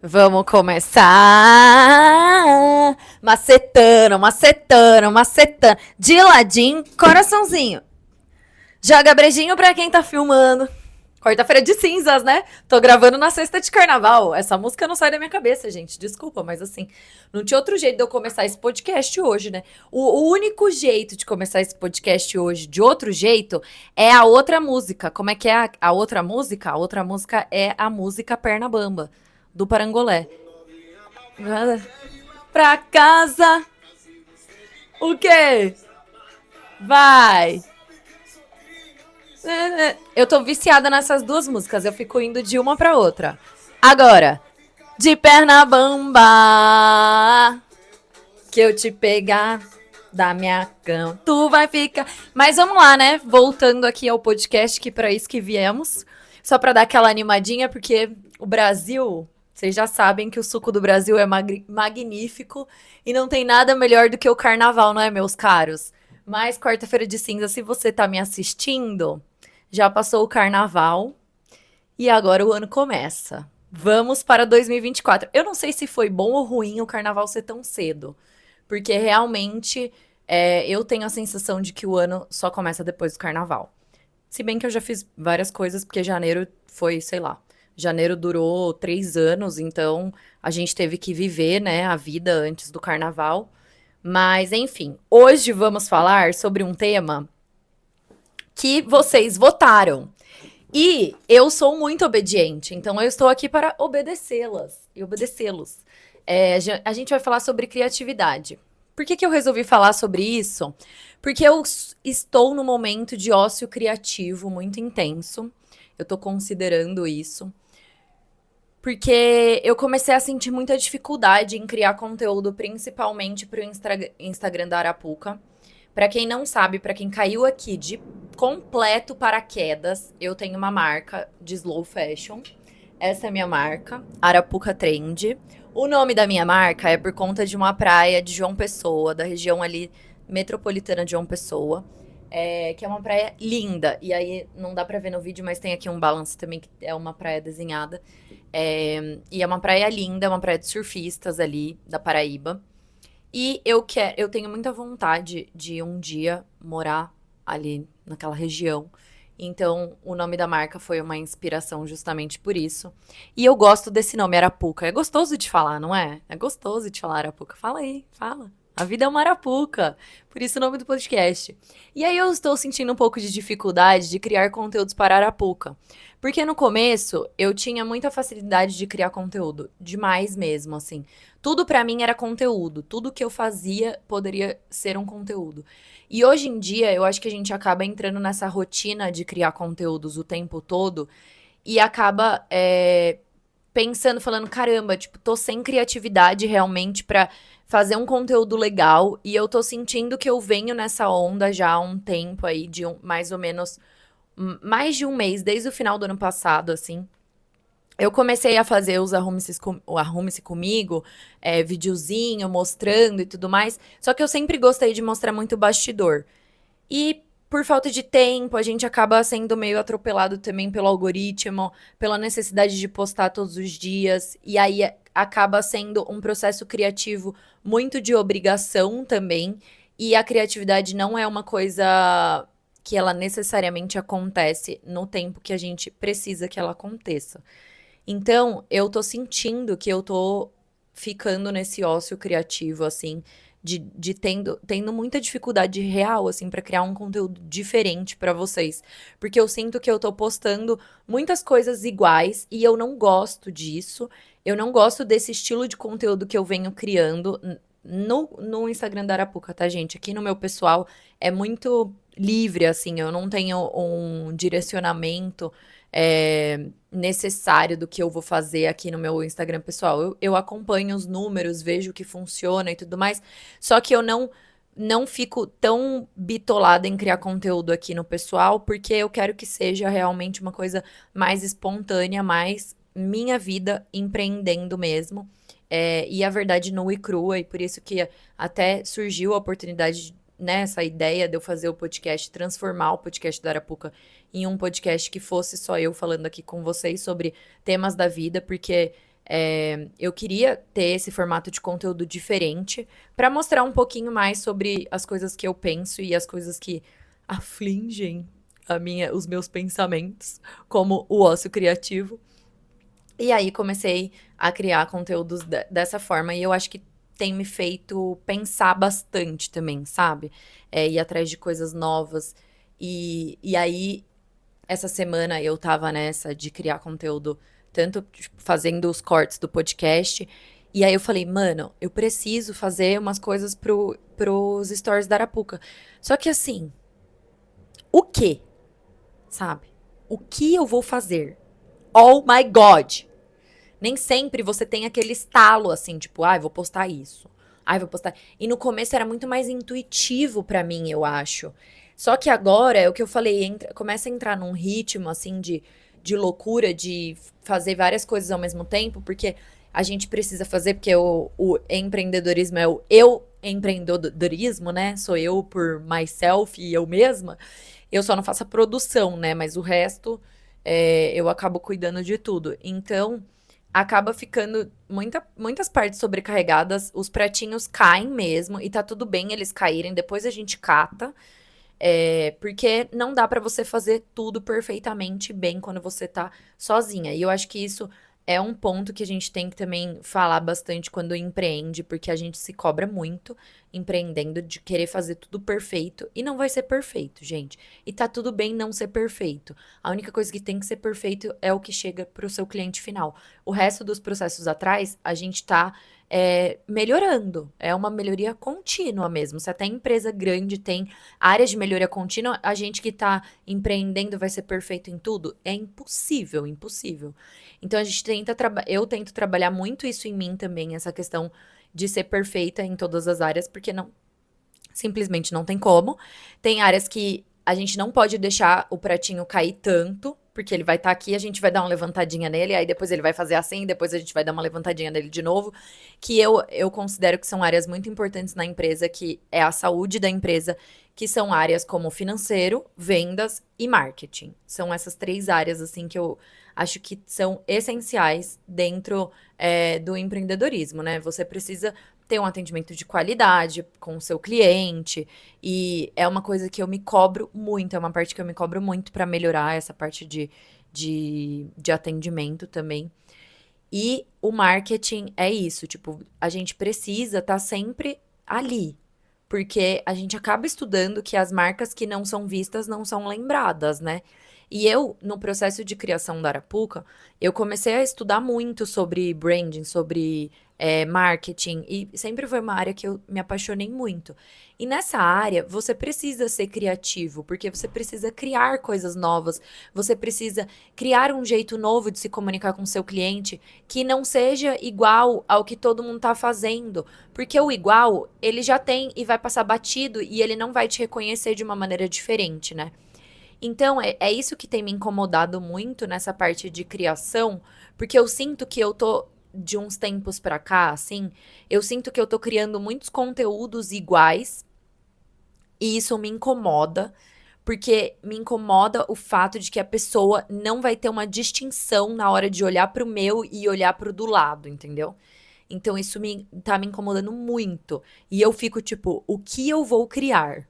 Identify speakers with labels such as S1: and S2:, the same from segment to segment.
S1: Vamos começar macetando, macetando, macetando. De ladinho, coraçãozinho. Joga brejinho pra quem tá filmando. Quarta-feira de cinzas, né? Tô gravando na sexta de carnaval. Essa música não sai da minha cabeça, gente. Desculpa, mas assim, não tinha outro jeito de eu começar esse podcast hoje, né? O único jeito de começar esse podcast hoje de outro jeito é a outra música. Como é que é a outra música? A outra música é a música Perna Bamba, do Parangolé. Pra casa. O quê? Vai. Eu tô viciada nessas duas músicas. Eu fico indo de uma pra outra. Agora, de perna bamba, que eu te pegar da minha cama, tu vai ficar. Mas vamos lá, né? Voltando aqui ao podcast, que pra isso que viemos. Só pra dar aquela animadinha, porque o Brasil, vocês já sabem que o suco do Brasil é magnífico e não tem nada melhor do que o carnaval, não é, meus caros? Mas quarta-feira de cinza, se você tá me assistindo, já passou o carnaval e agora o ano começa. Vamos para 2024. Eu não sei se foi bom ou ruim o carnaval ser tão cedo, porque realmente eu tenho a sensação de que o ano só começa depois do carnaval. Se bem que eu já fiz várias coisas, porque janeiro foi, sei lá, janeiro durou 3 anos, então a gente teve que viver, né, a vida antes do carnaval. Mas, enfim, hoje vamos falar sobre um tema que vocês votaram. E eu sou muito obediente, então eu estou aqui para obedecê-las e obedecê-los. A gente vai falar sobre criatividade. Por que eu resolvi falar sobre isso? Porque eu estou num momento de ócio criativo muito intenso. Eu estou considerando isso. Porque eu comecei a sentir muita dificuldade em criar conteúdo, principalmente para o Instagram da Arapuca. Para quem não sabe, para quem caiu aqui de completo paraquedas, eu tenho uma marca de slow fashion. Essa é a minha marca, Arapuca Trend. O nome da minha marca é por conta de uma praia de João Pessoa, da região ali metropolitana de João Pessoa, que é uma praia linda. E aí não dá pra ver no vídeo, mas tem aqui um balance também, que é uma praia desenhada. E é uma praia linda, é uma praia de surfistas ali, da Paraíba. E eu tenho muita vontade de um dia morar ali naquela região. Então, o nome da marca foi uma inspiração justamente por isso. E eu gosto desse nome, Arapuca. É gostoso de falar, não é? É gostoso de falar Arapuca. Fala aí, fala. A vida é uma Arapuca. Por isso o nome do podcast. E aí eu estou sentindo um pouco de dificuldade de criar conteúdos para Arapuca. Porque no começo eu tinha muita facilidade de criar conteúdo. Demais mesmo, assim. Tudo pra mim era conteúdo. Tudo que eu fazia poderia ser um conteúdo. E hoje em dia, eu acho que a gente acaba entrando nessa rotina de criar conteúdos o tempo todo e acaba pensando, falando, caramba, tipo, tô sem criatividade realmente pra fazer um conteúdo legal e eu tô sentindo que eu venho nessa onda já há um tempo aí, de mais ou menos, mais de um mês, desde o final do ano passado, assim. Eu comecei a fazer os o Arrume-se Comigo, videozinho, mostrando e tudo mais. Só que eu sempre gostei de mostrar muito bastidor. E por falta de tempo, a gente acaba sendo meio atropelado também pelo algoritmo, pela necessidade de postar todos os dias. E aí acaba sendo um processo criativo muito de obrigação também. E a criatividade não é uma coisa que ela necessariamente acontece no tempo que a gente precisa que ela aconteça. Então, eu tô sentindo que eu tô ficando nesse ócio criativo, assim, de tendo muita dificuldade real, assim, pra criar um conteúdo diferente pra vocês. Porque eu sinto que eu tô postando muitas coisas iguais e eu não gosto disso. Eu não gosto desse estilo de conteúdo que eu venho criando no Instagram da Arapuca, tá, gente? Aqui no meu pessoal é muito livre, assim, eu não tenho um direcionamento necessário do que eu vou fazer aqui no meu Instagram pessoal. Eu acompanho os números, vejo o que funciona e tudo mais, só que eu não fico tão bitolada em criar conteúdo aqui no pessoal, porque eu quero que seja realmente uma coisa mais espontânea, mais minha vida empreendendo mesmo. E a verdade nua e crua, e por isso que até surgiu a oportunidade, né, essa ideia de eu fazer o podcast, transformar o podcast da Arapuca em um podcast que fosse só eu falando aqui com vocês sobre temas da vida, porque Eu queria ter esse formato de conteúdo diferente para mostrar um pouquinho mais sobre as coisas que eu penso e as coisas que afligem os meus pensamentos, como o ócio criativo. E aí comecei a criar conteúdos dessa forma e eu acho que tem me feito pensar bastante também, sabe? Ir atrás de coisas novas. E aí, essa semana eu tava nessa de criar conteúdo, tanto tipo, fazendo os cortes do podcast. E aí eu falei, mano, eu preciso fazer umas coisas pros stories da Arapuca. Só que assim, o quê? Sabe? O que eu vou fazer? Oh my God! Nem sempre você tem aquele estalo assim, tipo, vou postar isso. Vou postar. E no começo era muito mais intuitivo pra mim, eu acho. Só que agora, é o que eu falei, começa a entrar num ritmo assim de loucura, de fazer várias coisas ao mesmo tempo, porque a gente precisa fazer, porque o empreendedorismo é o eu empreendedorismo, né? Sou eu por myself e eu mesma. Eu só não faço a produção, né? Mas o resto eu acabo cuidando de tudo. Então acaba ficando muitas partes sobrecarregadas, os pratinhos caem mesmo, e tá tudo bem eles caírem, depois a gente cata, porque não dá pra você fazer tudo perfeitamente bem quando você tá sozinha. E eu acho que isso é um ponto que a gente tem que também falar bastante quando empreende, porque a gente se cobra muito empreendendo de querer fazer tudo perfeito e não vai ser perfeito, gente. E tá tudo bem não ser perfeito. A única coisa que tem que ser perfeito é o que chega pro seu cliente final. O resto dos processos atrás, a gente tá melhorando. É uma melhoria contínua mesmo. Se até empresa grande tem áreas de melhoria contínua, a gente que tá empreendendo vai ser perfeito em tudo? É impossível, impossível. Então a gente eu tento trabalhar muito isso em mim também, essa questão de ser perfeita em todas as áreas, porque não, simplesmente não tem como. Tem áreas que a gente não pode deixar o pratinho cair tanto, porque ele vai estar aqui, a gente vai dar uma levantadinha nele, aí depois ele vai fazer assim, depois a gente vai dar uma levantadinha nele de novo, que eu considero que são áreas muito importantes na empresa, que é a saúde da empresa, que são áreas como financeiro, vendas e marketing. São essas 3 áreas, assim, que eu acho que são essenciais dentro do empreendedorismo, né? Você precisa ter um atendimento de qualidade com o seu cliente, e é uma coisa que eu me cobro muito, é uma parte que eu me cobro muito para melhorar essa parte de atendimento também. E o marketing é isso, tipo, a gente precisa estar sempre ali, porque a gente acaba estudando que as marcas que não são vistas não são lembradas, né? E eu, no processo de criação da Arapuca, eu comecei a estudar muito sobre branding, sobre marketing, e sempre foi uma área que eu me apaixonei muito. E nessa área, você precisa ser criativo, porque você precisa criar coisas novas, você precisa criar um jeito novo de se comunicar com seu cliente que não seja igual ao que todo mundo tá fazendo. Porque o igual, ele já tem e vai passar batido e ele não vai te reconhecer de uma maneira diferente, né? Então, é isso que tem me incomodado muito nessa parte de criação, porque eu sinto que eu tô, de uns tempos pra cá, assim, eu sinto que eu tô criando muitos conteúdos iguais, e isso me incomoda, porque me incomoda o fato de que a pessoa não vai ter uma distinção na hora de olhar pro meu e olhar pro do lado, entendeu? Então isso tá me incomodando muito. E eu fico tipo, o que eu vou criar?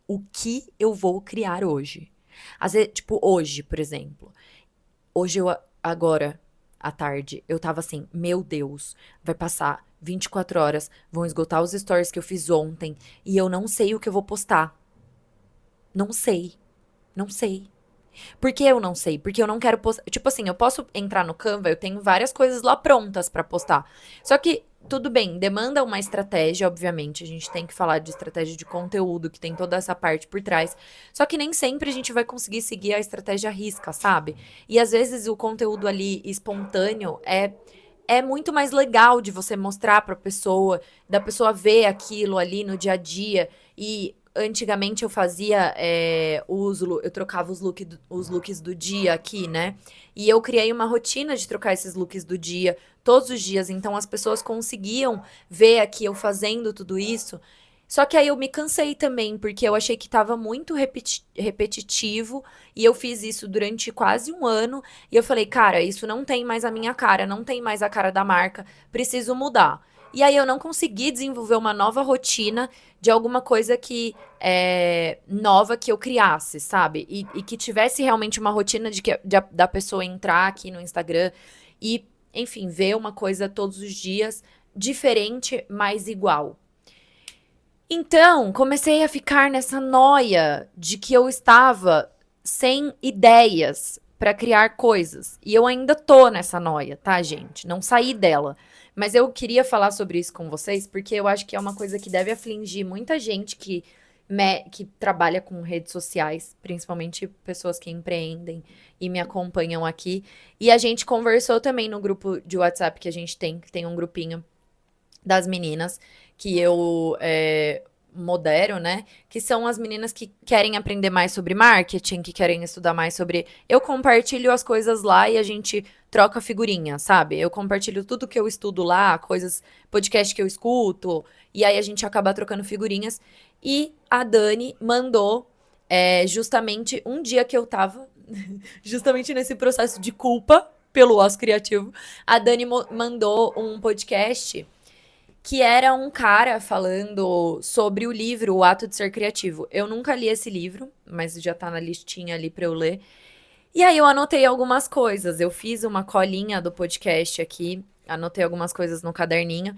S1: O que eu vou criar hoje? Às vezes, tipo, hoje, por exemplo. Hoje agora, à tarde, eu tava assim, meu Deus, vai passar 24 horas, vão esgotar os stories que eu fiz ontem e eu não sei o que eu vou postar. Não sei. Não sei. Por que eu não sei? Porque eu não quero postar. Tipo assim, eu posso entrar no Canva, eu tenho várias coisas lá prontas pra postar. Só que, tudo bem, demanda uma estratégia, obviamente. A gente tem que falar de estratégia de conteúdo, que tem toda essa parte por trás. Só que nem sempre a gente vai conseguir seguir a estratégia à risca, sabe? E às vezes o conteúdo ali espontâneo é muito mais legal de você mostrar pra pessoa, da pessoa ver aquilo ali no dia a dia. E antigamente eu fazia eu trocava os looks do dia aqui, né? E eu criei uma rotina de trocar esses looks do dia todos os dias. Então as pessoas conseguiam ver aqui eu fazendo tudo isso. Só que aí eu me cansei também, porque eu achei que tava muito repetitivo, e eu fiz isso durante quase um ano, e eu falei, cara, isso não tem mais a minha cara, não tem mais a cara da marca, preciso mudar. E aí eu não consegui desenvolver uma nova rotina de alguma coisa que nova que eu criasse, sabe? E que tivesse realmente uma rotina da pessoa entrar aqui no Instagram e, enfim, ver uma coisa todos os dias diferente, mas igual. Então, comecei a ficar nessa noia de que eu estava sem ideias para criar coisas. E eu ainda tô nessa noia, tá, gente? Não saí dela. Mas eu queria falar sobre isso com vocês porque eu acho que é uma coisa que deve afligir muita gente que trabalha com redes sociais, principalmente pessoas que empreendem e me acompanham aqui. E a gente conversou também no grupo de WhatsApp que a gente tem, que tem um grupinho das meninas que eu modero, né? Que são as meninas que querem aprender mais sobre marketing, que querem estudar mais sobre. Eu compartilho as coisas lá e a gente troca figurinha, sabe? Eu compartilho tudo que eu estudo lá, coisas, podcast que eu escuto, e aí a gente acaba trocando figurinhas. E a Dani mandou justamente um dia que eu tava, justamente nesse processo de culpa pelo osso criativo, a Dani mandou um podcast que era um cara falando sobre o livro O Ato de Ser Criativo. Eu nunca li esse livro, mas já tá na listinha ali pra eu ler. E aí eu anotei algumas coisas. Eu fiz uma colinha do podcast aqui, anotei algumas coisas no caderninho.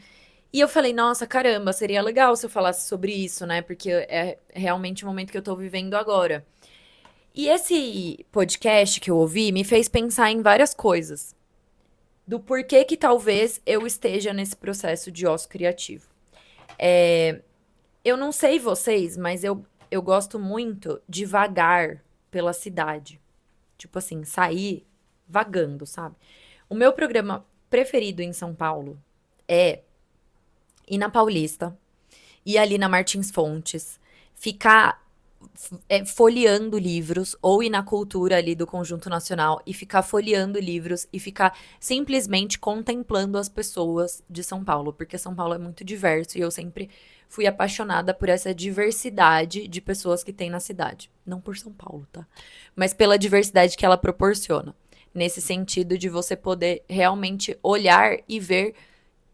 S1: E eu falei, nossa, caramba, seria legal se eu falasse sobre isso, né? Porque é realmente o momento que eu tô vivendo agora. E esse podcast que eu ouvi me fez pensar em várias coisas do porquê que talvez eu esteja nesse processo de ócio criativo. Eu não sei vocês, mas eu gosto muito de vagar pela cidade. Tipo assim, sair vagando, sabe? O meu programa preferido em São Paulo é ir na Paulista, ir ali na Martins Fontes, ficar folheando livros, ou ir na cultura ali do Conjunto Nacional e ficar folheando livros e ficar simplesmente contemplando as pessoas de São Paulo, porque São Paulo é muito diverso e eu sempre fui apaixonada por essa diversidade de pessoas que tem na cidade. Não por São Paulo, tá? Mas pela diversidade que ela proporciona. Nesse sentido de você poder realmente olhar e ver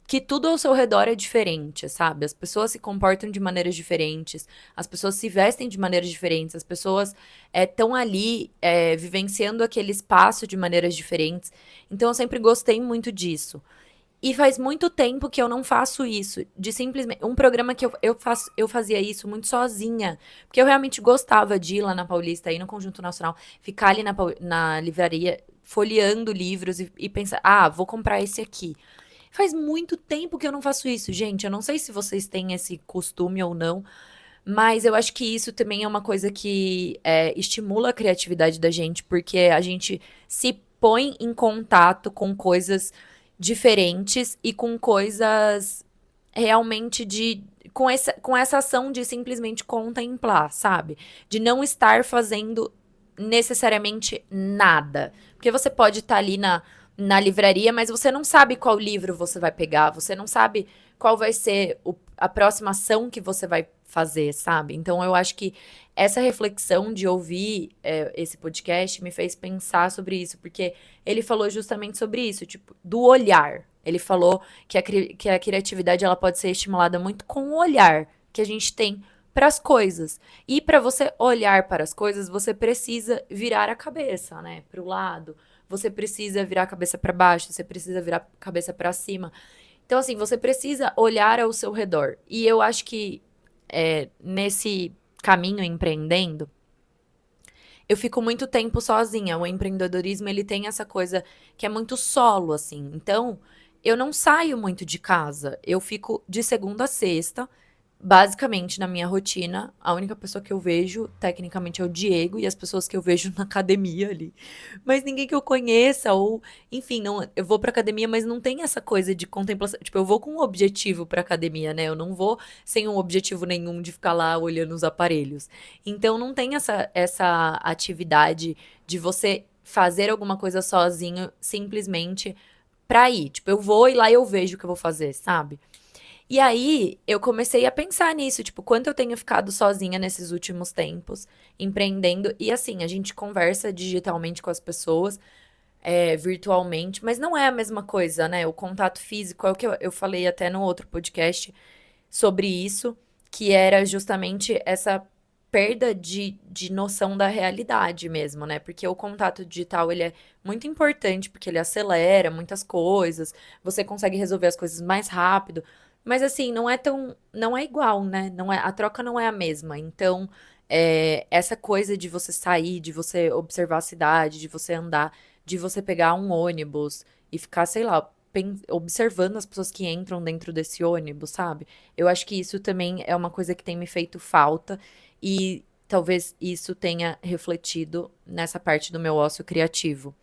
S1: que tudo ao seu redor é diferente, sabe? As pessoas se comportam de maneiras diferentes, as pessoas se vestem de maneiras diferentes, as pessoas estão ali vivenciando aquele espaço de maneiras diferentes. Então eu sempre gostei muito disso. E faz muito tempo que eu não faço isso, de simplesmente. Um programa que eu fazia isso muito sozinha. Porque eu realmente gostava de ir lá na Paulista, ir no Conjunto Nacional, ficar ali na livraria, folheando livros e pensar, vou comprar esse aqui. Faz muito tempo que eu não faço isso, gente. Eu não sei se vocês têm esse costume ou não, mas eu acho que isso também é uma coisa que estimula a criatividade da gente, porque a gente se põe em contato com coisas diferentes e com coisas realmente com essa ação de simplesmente contemplar, sabe? De não estar fazendo necessariamente nada. Porque você pode estar ali na livraria, mas você não sabe qual livro você vai pegar, você não sabe qual vai ser a próxima ação que você vai fazer, sabe? Então eu acho que essa reflexão de ouvir esse podcast me fez pensar sobre isso, porque ele falou justamente sobre isso, tipo, do olhar. Ele falou que a criatividade ela pode ser estimulada muito com o olhar que a gente tem para as coisas. E para você olhar para as coisas, você precisa virar a cabeça, né, para o lado. Você precisa virar a cabeça para baixo, você precisa virar a cabeça para cima. Então, assim, você precisa olhar ao seu redor. E eu acho que nesse caminho empreendendo, eu fico muito tempo sozinha. O empreendedorismo, ele tem essa coisa que é muito solo, assim. Então, eu não saio muito de casa. Eu fico de segunda a sexta, basicamente na minha rotina. A única pessoa que eu vejo, tecnicamente, é o Diego e as pessoas que eu vejo na academia ali. Mas ninguém que eu conheça, ou, enfim, não, eu vou pra academia, mas não tem essa coisa de contemplação. Tipo, eu vou com um objetivo pra academia, né? Eu não vou sem um objetivo nenhum de ficar lá olhando os aparelhos. Então não tem essa atividade de você fazer alguma coisa sozinho simplesmente pra ir. Tipo, eu vou e lá eu vejo o que eu vou fazer, sabe? E aí, eu comecei a pensar nisso, tipo, quanto eu tenho ficado sozinha nesses últimos tempos, empreendendo. E assim, a gente conversa digitalmente com as pessoas, virtualmente, mas não é a mesma coisa, né? O contato físico é o que eu falei até no outro podcast sobre isso, que era justamente essa perda de noção da realidade mesmo, né? Porque o contato digital, ele é muito importante, porque ele acelera muitas coisas, você consegue resolver as coisas mais rápido, mas assim, não é igual, né? Não é, a troca não é a mesma. Então, essa coisa de você sair, de você observar a cidade, de você andar, de você pegar um ônibus e ficar, sei lá, observando as pessoas que entram dentro desse ônibus, sabe? Eu acho que isso também é uma coisa que tem me feito falta e talvez isso tenha refletido nessa parte do meu ócio criativo.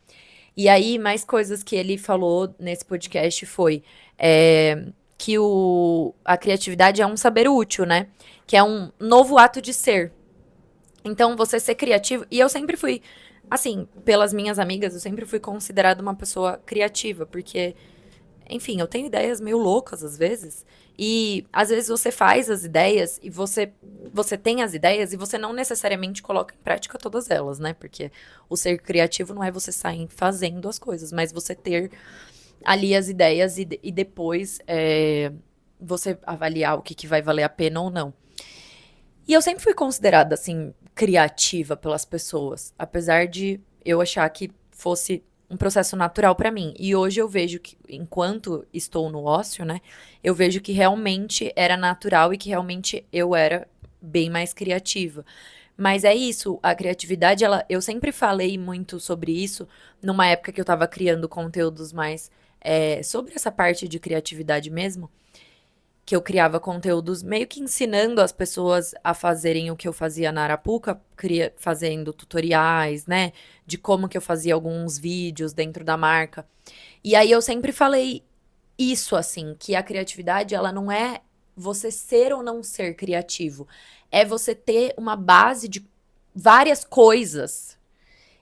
S1: E aí, mais coisas que ele falou nesse podcast foi que a criatividade é um saber útil, né? Que é um novo ato de ser. Então, você ser criativo. E eu sempre fui, assim, pelas minhas amigas, eu sempre fui considerada uma pessoa criativa, porque enfim, eu tenho ideias meio loucas às vezes. E às vezes você faz as ideias e você tem as ideias e você não necessariamente coloca em prática todas elas, né? Porque o ser criativo não é você sair fazendo as coisas, mas você ter ali as ideias e depois você avaliar o que vai valer a pena ou não. E eu sempre fui considerada, assim, criativa pelas pessoas, apesar de eu achar que fosse um processo natural pra mim. E hoje eu vejo que, enquanto estou no ócio, né, eu vejo que realmente era natural e que realmente eu era bem mais criativa. Mas é isso, a criatividade, eu sempre falei muito sobre isso numa época que eu tava criando conteúdos mais sobre essa parte de criatividade mesmo, que eu criava conteúdos meio que ensinando as pessoas a fazerem o que eu fazia na Arapuca, fazendo tutoriais, né? De como que eu fazia alguns vídeos dentro da marca. E aí eu sempre falei isso, assim, que a criatividade, ela não é você ser ou não ser criativo. É você ter uma base de várias coisas.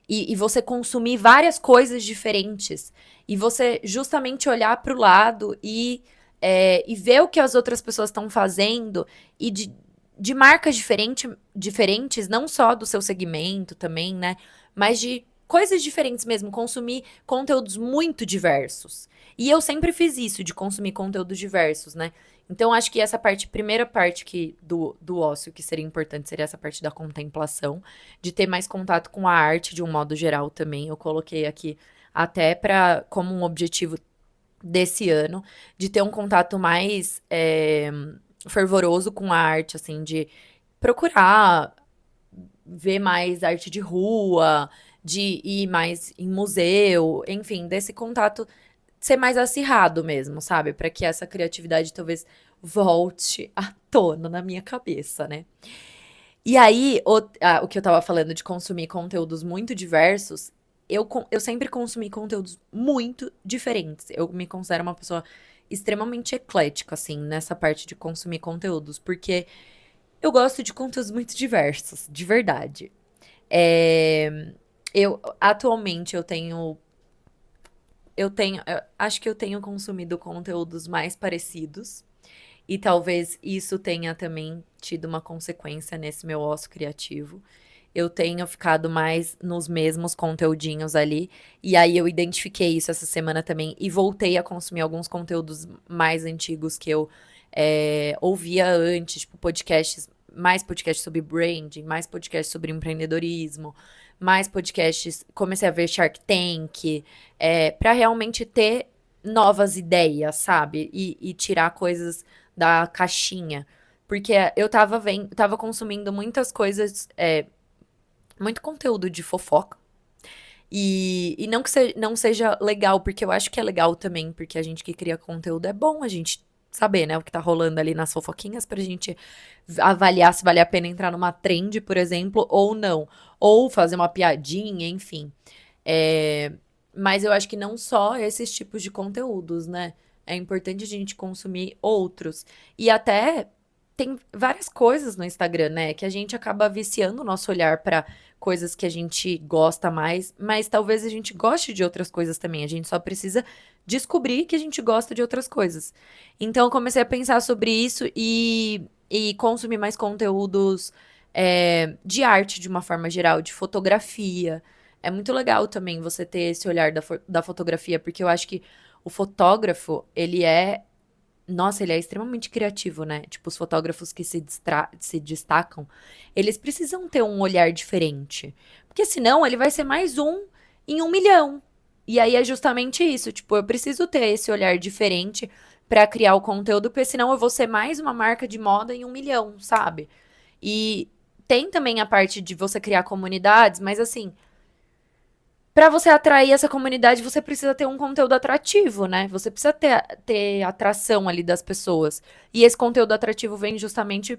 S1: E você consumir várias coisas diferentes. E você justamente olhar para o lado e ver o que as outras pessoas estão fazendo e de marcas diferentes, não só do seu segmento também, né? Mas de coisas diferentes mesmo, consumir conteúdos muito diversos. E eu sempre fiz isso, de consumir conteúdos diversos, né? Então, acho que essa parte, primeira parte do ócio que seria importante seria essa parte da contemplação, de ter mais contato com a arte de um modo geral também. Eu coloquei aqui até como um objetivo desse ano, de ter um contato mais fervoroso com a arte, assim, de procurar ver mais arte de rua, de ir mais em museu, enfim, desse contato ser mais acirrado mesmo, sabe? Para que essa criatividade talvez volte à tona na minha cabeça, né? E aí, o que eu tava falando de consumir conteúdos muito diversos, eu sempre consumi conteúdos muito diferentes. Eu me considero uma pessoa extremamente eclética, assim, nessa parte de consumir conteúdos, porque eu gosto de conteúdos muito diversos, de verdade. É, atualmente, eu acho que eu tenho consumido conteúdos mais parecidos. E talvez isso tenha também tido uma consequência nesse meu ócio criativo. Eu tenho ficado mais nos mesmos conteúdinhos ali. E aí eu identifiquei isso essa semana também e voltei a consumir alguns conteúdos mais antigos que eu ouvia antes, tipo mais podcasts sobre branding, mais podcasts sobre empreendedorismo, mais podcasts. Comecei a ver Shark Tank, para realmente ter novas ideias, sabe? E tirar coisas da caixinha. Porque tava consumindo muitas coisas, muito conteúdo de fofoca. E não que não seja legal, porque eu acho que é legal também, porque a gente que cria conteúdo é bom a gente saber, né, o que tá rolando ali nas fofoquinhas pra gente avaliar se vale a pena entrar numa trend, por exemplo, ou não. Ou fazer uma piadinha, enfim. É, mas eu acho que não só esses tipos de conteúdos, né? É importante a gente consumir outros. E até tem várias coisas no Instagram, né? Que a gente acaba viciando o nosso olhar pra coisas que a gente gosta mais, mas talvez a gente goste de outras coisas também. A gente só precisa descobrir que a gente gosta de outras coisas. Então, eu comecei a pensar sobre isso e consumir mais conteúdos de arte de uma forma geral, de fotografia. É muito legal também você ter esse olhar da fotografia, porque eu acho que o fotógrafo, nossa, ele é extremamente criativo, né? Tipo, os fotógrafos que se destacam, eles precisam ter um olhar diferente. Porque senão ele vai ser mais um em 1 milhão. E aí é justamente isso. Tipo, eu preciso ter esse olhar diferente pra criar o conteúdo, porque senão eu vou ser mais uma marca de moda em 1 milhão, sabe? E tem também a parte de você criar comunidades, mas assim, pra você atrair essa comunidade, você precisa ter um conteúdo atrativo, né? Você precisa ter atração ali das pessoas. E esse conteúdo atrativo vem justamente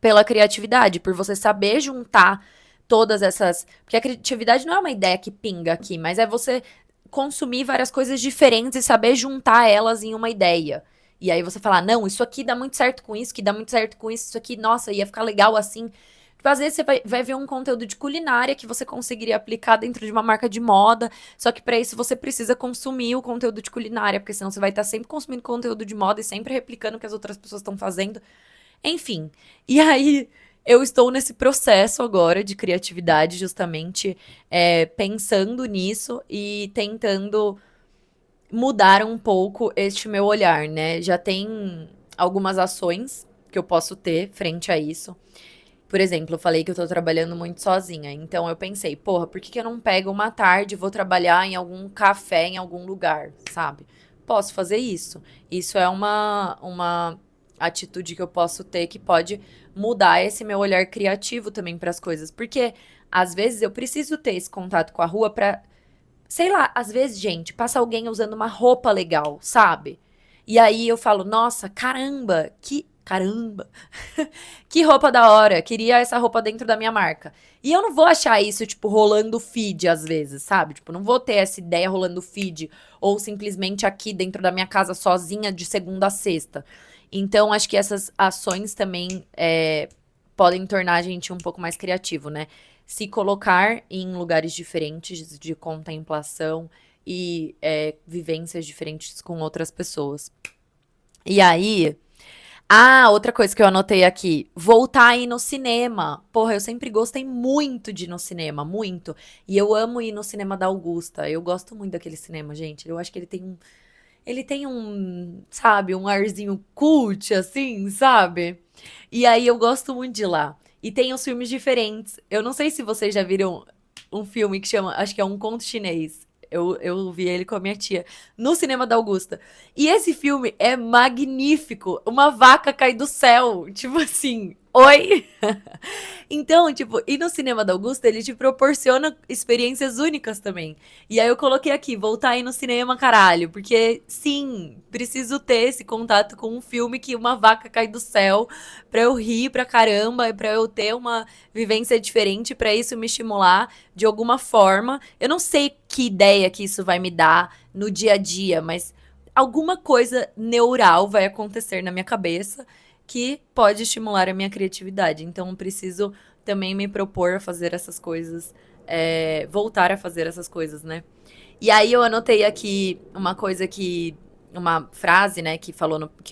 S1: pela criatividade, por você saber juntar todas essas. Porque a criatividade não é uma ideia que pinga aqui, mas é você consumir várias coisas diferentes e saber juntar elas em uma ideia. E aí você falar, não, isso aqui dá muito certo com isso, que dá muito certo com isso aqui, nossa, ia ficar legal assim. Tipo, às vezes você vai ver um conteúdo de culinária que você conseguiria aplicar dentro de uma marca de moda, só que pra isso você precisa consumir o conteúdo de culinária, porque senão você vai estar sempre consumindo conteúdo de moda e sempre replicando o que as outras pessoas estão fazendo. Enfim, e aí eu estou nesse processo agora de criatividade, justamente pensando nisso e tentando mudar um pouco este meu olhar, né? Já tem algumas ações que eu posso ter frente a isso. Por exemplo, eu falei que eu tô trabalhando muito sozinha. Então eu pensei, porra, por que que eu não pego uma tarde e vou trabalhar em algum café, em algum lugar, sabe? Posso fazer isso. Isso é uma atitude que eu posso ter que pode mudar esse meu olhar criativo também para as coisas. Porque às vezes eu preciso ter esse contato com a rua pra, sei lá, às vezes, gente, passa alguém usando uma roupa legal, sabe? E aí eu falo, nossa, caramba, caramba, que roupa da hora, queria essa roupa dentro da minha marca. E eu não vou achar isso, tipo, rolando feed às vezes, sabe? Tipo, não vou ter essa ideia rolando feed ou simplesmente aqui dentro da minha casa sozinha de segunda a sexta. Então, acho que essas ações também podem tornar a gente um pouco mais criativo, né? Se colocar em lugares diferentes de contemplação e vivências diferentes com outras pessoas. E aí, outra coisa que eu anotei aqui, voltar a ir no cinema. Porra, eu sempre gostei muito de ir no cinema, muito. E eu amo ir no cinema da Augusta. Eu gosto muito daquele cinema, gente. Eu acho que ele tem um, sabe, um arzinho cult, assim, sabe? E aí eu gosto muito de ir lá. E tem os filmes diferentes. Eu não sei se vocês já viram um filme que chama, acho que é Um Conto Chinês. Eu vi ele com a minha tia no cinema da Augusta. E esse filme é magnífico. Uma vaca cai do céu. Tipo assim, oi? Então, tipo, ir no cinema da Augusta, ele te proporciona experiências únicas também. E aí eu coloquei aqui, voltar aí no cinema, caralho. Porque, sim, preciso ter esse contato com um filme que uma vaca cai do céu pra eu rir pra caramba, pra eu ter uma vivência diferente, pra isso me estimular de alguma forma. Eu não sei que ideia que isso vai me dar no dia a dia, mas alguma coisa neural vai acontecer na minha cabeça que pode estimular a minha criatividade. Então, eu preciso também me propor a fazer essas coisas, voltar a fazer essas coisas, né? E aí eu anotei aqui uma frase, né, que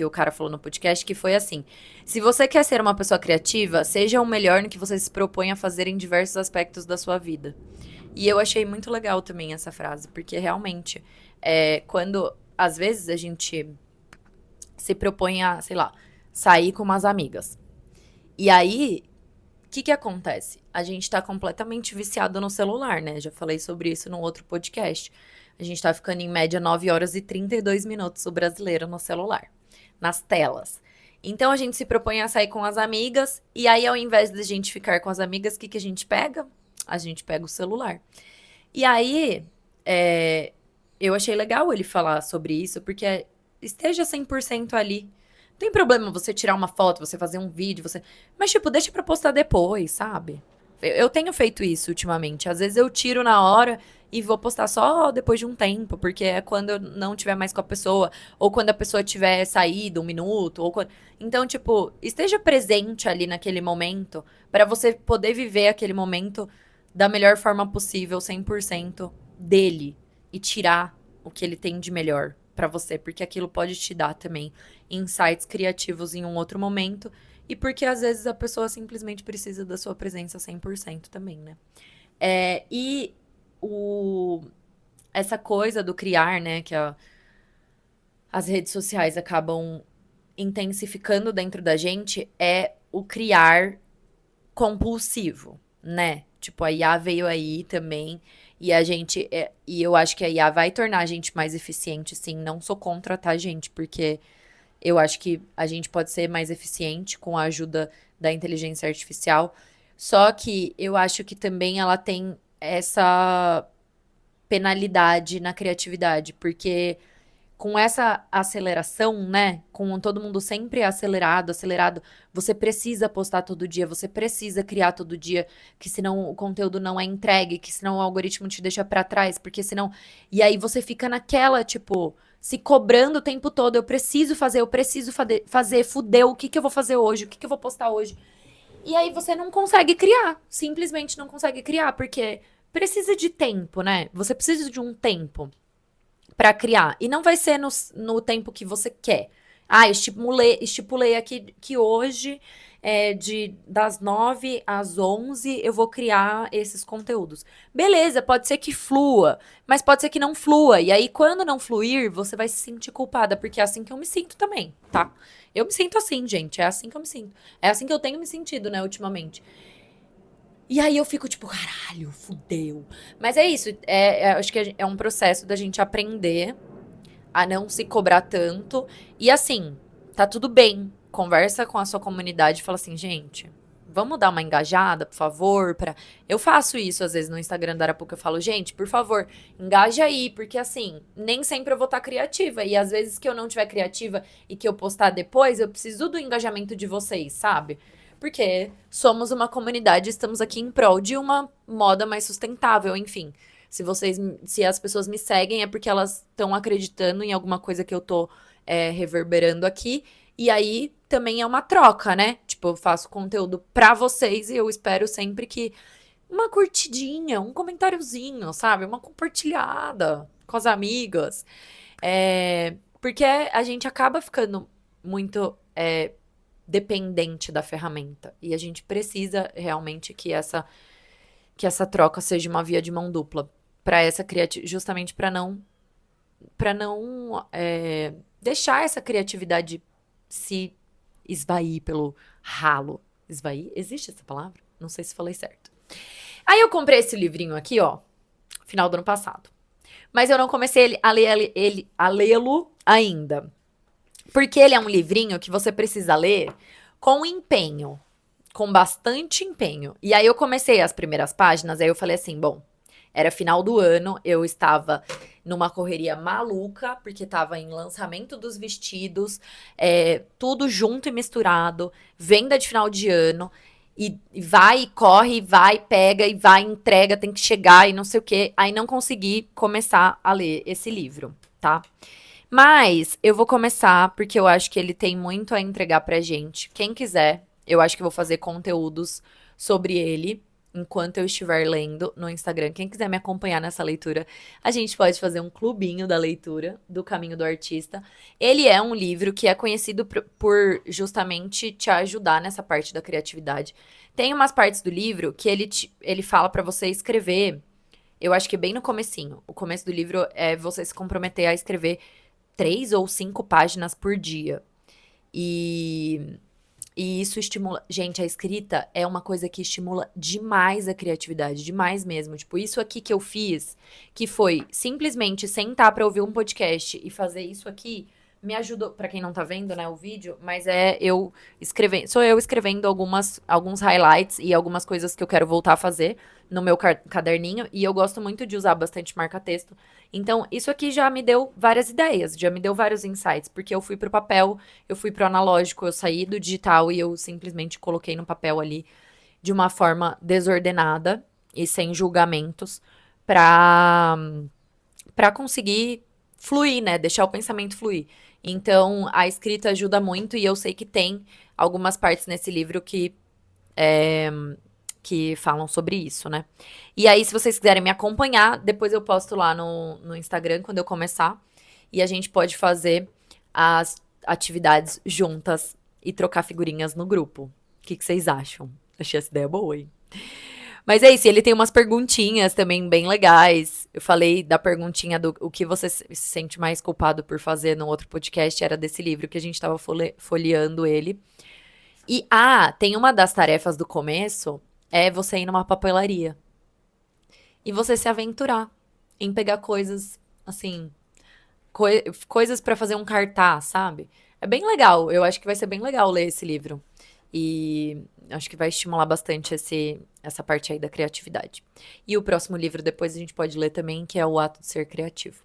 S1: o cara falou no podcast, que foi assim: se você quer ser uma pessoa criativa, seja o melhor no que você se propõe a fazer em diversos aspectos da sua vida. E eu achei muito legal também essa frase, porque realmente, quando às vezes a gente se propõe a, sei lá, sair com umas amigas. E aí, o que acontece? A gente tá completamente viciado no celular, né? Já falei sobre isso num outro podcast. A gente tá ficando em média 9 horas e 32 minutos o brasileiro no celular, nas telas. Então a gente se propõe a sair com as amigas, e aí ao invés de a gente ficar com as amigas, o que a gente pega? A gente pega o celular. E aí, eu achei legal ele falar sobre isso, porque esteja 100% ali. Não tem problema você tirar uma foto, você fazer um vídeo, mas, tipo, deixa pra postar depois, sabe? Eu tenho feito isso ultimamente. Às vezes eu tiro na hora e vou postar só depois de um tempo, porque é quando eu não tiver mais com a pessoa, ou quando a pessoa tiver saído 1 minuto, ou quando... Então, tipo, esteja presente ali naquele momento, para você poder viver aquele momento da melhor forma possível, 100% dele, e tirar o que ele tem de melhor pra você, porque aquilo pode te dar também insights criativos em um outro momento, e porque às vezes a pessoa simplesmente precisa da sua presença 100% também, né? E o, essa coisa do criar, né, que as redes sociais acabam intensificando dentro da gente, é o criar compulsivo, né? Tipo, a IA veio aí também, e a gente, e eu acho que a IA vai tornar a gente mais eficiente, sim. Não sou contra, tá, gente? Porque eu acho que a gente pode ser mais eficiente com a ajuda da inteligência artificial. Só que eu acho que também ela tem essa penalidade na criatividade, porque com essa aceleração, né? Com todo mundo sempre acelerado, acelerado, você precisa postar todo dia, você precisa criar todo dia, que senão o conteúdo não é entregue, que senão o algoritmo te deixa pra trás, porque senão. E aí você fica naquela, tipo, se cobrando o tempo todo, eu preciso fazer, fudeu, o que que eu vou fazer hoje, o que que eu vou postar hoje? E aí você não consegue criar, simplesmente não consegue criar, porque precisa de tempo, né? Você precisa de um tempo pra criar. E não vai ser no tempo que você quer. Ah, estipulei aqui que hoje, das 9 às 11, eu vou criar esses conteúdos. Beleza, pode ser que flua, mas pode ser que não flua. E aí, quando não fluir, você vai se sentir culpada, porque é assim que eu me sinto também, tá? Eu me sinto assim, gente. É assim que eu me sinto. É assim que eu tenho me sentido, né, ultimamente. E aí eu fico tipo, caralho, fudeu. Mas é isso. Acho que é um processo da gente aprender a não se cobrar tanto. E assim, tá tudo bem. Conversa com a sua comunidade e fala assim, gente, vamos dar uma engajada, por favor, pra... Eu faço isso às vezes no Instagram da Arapuca, eu falo, gente, por favor, engaja aí, porque assim, nem sempre eu vou estar criativa. E às vezes que eu não tiver criativa e que eu postar depois, eu preciso do engajamento de vocês, sabe? Porque somos uma comunidade, estamos aqui em prol de uma moda mais sustentável, enfim. Se as pessoas me seguem, é porque elas estão acreditando em alguma coisa que eu tô reverberando aqui. E aí também é uma troca, né? Tipo, eu faço conteúdo pra vocês e eu espero sempre que uma curtidinha, um comentáriozinho, sabe? Uma compartilhada com as amigas. Porque a gente acaba ficando muito dependente da ferramenta. E a gente precisa realmente que essa troca seja uma via de mão dupla para essa criatividade, justamente para não deixar essa criatividade se esvair pelo ralo. Esvair? Existe essa palavra? Não sei se falei certo. Aí eu comprei esse livrinho aqui, ó, final do ano passado. Mas eu não comecei a lê-lo ainda. Porque ele é um livrinho que você precisa ler com empenho, com bastante empenho. E aí eu comecei as primeiras páginas, aí eu falei assim, bom, era final do ano, eu estava numa correria maluca, porque estava em lançamento dos vestidos, tudo junto e misturado, venda de final de ano, e vai, e corre, e vai, pega, e vai, entrega, tem que chegar, e não sei o quê. Aí não consegui começar a ler esse livro, tá? Mas eu vou começar porque eu acho que ele tem muito a entregar pra gente. Quem quiser, eu acho que eu vou fazer conteúdos sobre ele enquanto eu estiver lendo no Instagram. Quem quiser me acompanhar nessa leitura, a gente pode fazer um clubinho da leitura do Caminho do Artista. Ele é um livro que é conhecido por justamente te ajudar nessa parte da criatividade. Tem umas partes do livro que ele fala pra você escrever. Eu acho que bem no comecinho. O começo do livro é você se comprometer a escrever 3 ou 5 páginas por dia. E, e isso estimula. Gente, a escrita é uma coisa que estimula demais a criatividade, demais mesmo. Tipo, isso aqui que eu fiz, que foi simplesmente sentar pra ouvir um podcast e fazer isso aqui, me ajudou. Pra quem não tá vendo, né, o vídeo, mas sou eu escrevendo alguns highlights e algumas coisas que eu quero voltar a fazer no meu caderninho. E eu gosto muito de usar bastante marca-texto. Então, isso aqui já me deu várias ideias, já me deu vários insights, porque eu fui pro papel, eu fui pro analógico, eu saí do digital e eu simplesmente coloquei no papel ali de uma forma desordenada e sem julgamentos, pra, pra conseguir fluir, né? Deixar o pensamento fluir. Então, a escrita ajuda muito e eu sei que tem algumas partes nesse livro que falam sobre isso, né? E aí, se vocês quiserem me acompanhar, depois eu posto lá no Instagram quando eu começar. E a gente pode fazer as atividades juntas e trocar figurinhas no grupo. O que vocês acham? Achei essa ideia boa, hein? Mas é isso, ele tem umas perguntinhas também bem legais. Eu falei da perguntinha do o que você se sente mais culpado por fazer no outro podcast, era desse livro que a gente tava folheando ele. E, tem uma das tarefas do começo, é você ir numa papelaria. E você se aventurar em pegar coisas, assim, coisas pra fazer um cartaz, sabe? É bem legal, eu acho que vai ser bem legal ler esse livro. E acho que vai estimular bastante essa parte aí da criatividade. E o próximo livro depois a gente pode ler também, que é O Ato de Ser Criativo.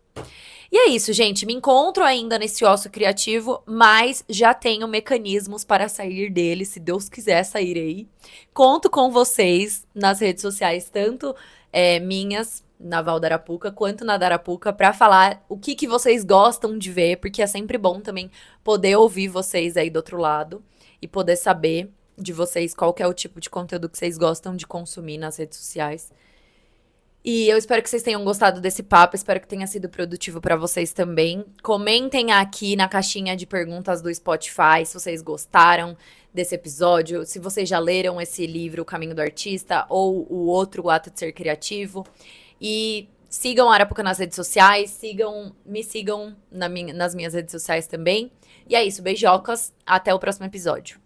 S1: E é isso, gente. Me encontro ainda nesse ócio criativo, mas já tenho mecanismos para sair dele, se Deus quiser sair aí. Conto com vocês nas redes sociais, tanto minhas, na Val da Arapuca, quanto na da Arapuca, para falar o que vocês gostam de ver, porque é sempre bom também poder ouvir vocês aí do outro lado e poder saber de vocês qual que é o tipo de conteúdo que vocês gostam de consumir nas redes sociais. E eu espero que vocês tenham gostado desse papo, espero que tenha sido produtivo para vocês também. Comentem aqui na caixinha de perguntas do Spotify se vocês gostaram desse episódio, se vocês já leram esse livro, O Caminho do Artista, ou o outro, O Ato de Ser Criativo. E sigam a Arapuca nas redes sociais, me sigam nas minhas redes sociais também. E é isso, beijocas, até o próximo episódio.